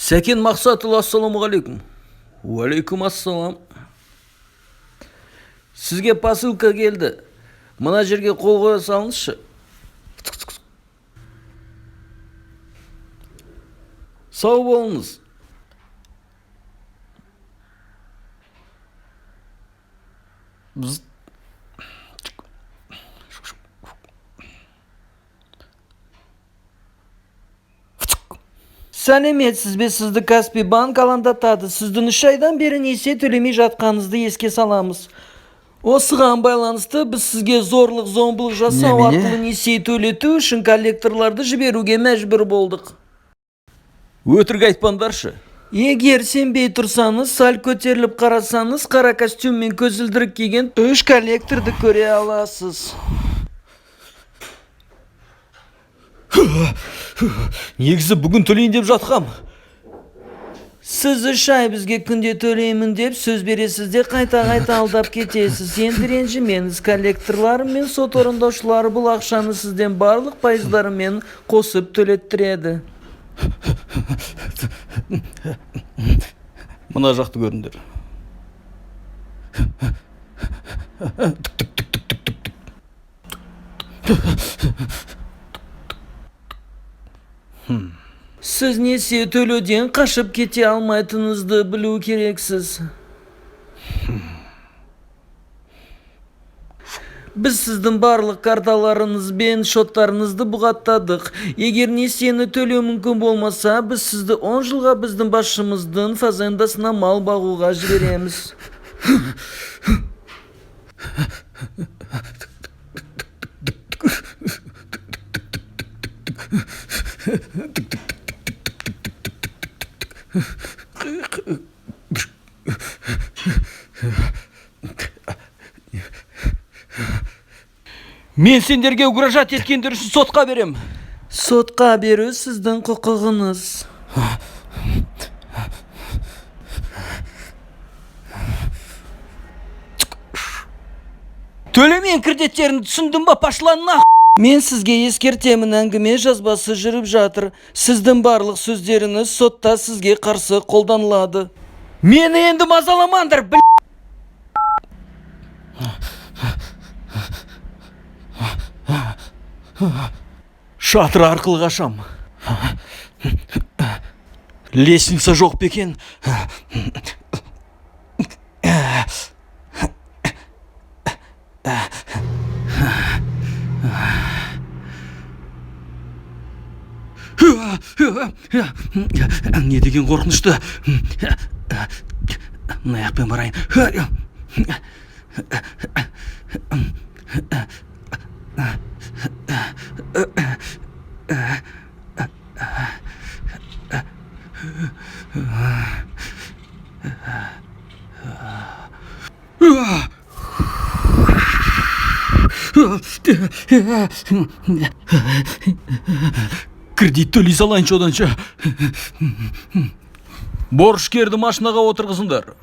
Сәкен Мақсатұлы, ассаламағалейкум. Уалейкум ассалам. Сізге посылка келді. Мына жерге қол қоя салыңызшы. Сау болыңыз. Сәлеметсіз бе, сізді Каспий банк алаңдатады. Сіздің 3 айдан бері несие төлемей жатқаныңызды еске саламыз. Осыған байланысты біз сізге зорлық-зомбылық жасау арқылы несие төлету үшін коллекторларды жіберуге мәжбүр болдық. Өтірік айтпаңдаршы. Егер сенбей тұрсаңыз, сәл көтеріліп қарасаңыз, қара костюм мен көзілдірік киген 3 коллекторды көре аласыз. Негізі бүгін төлейін деп жатқам. Сіз 3 ай бізге күнде төлеймін деп сөз бересіз де қайта-қайта алдап кетесіз. Енді ренжімеңіз, коллекторлар мен сот орындаушылары бұл ақшаны сізден барлық пайыздарымен қосып төлеттіреді. Мына жақты көріңдер. Сіз несие төлеуден қашып кете алмайтыныңызды білу керексіз. Біз сіздің барлық карталарыңыз бен шоттарыңызды бұғаттадық. Егер несиені төлеу мүмкін болмаса, біз сізді 10 жылға біздің басшымыздың фазендасына мал бағуға жібереміз. Мен сендерге угрожат еткендер үшін сотқа берем. Сотқа беру сіздің құқығыңыз. Төлемен кредиттерін түсіндің ба, пашланна? Мен сізге ескертемін, әңгіме жазбасы жүріп жатыр. Сіздің барлық сөздеріңіз сотта сізге қарсы қолданылады. Мені енді мазаламаңдар, Шатыр арқылы қашам. Лестница жоқ бекен. Не деген қорқынышты. Мына аяқпен барайын. Кредит төлей салайыншы оданша. Борышкерді машинаға отырғызыңдар.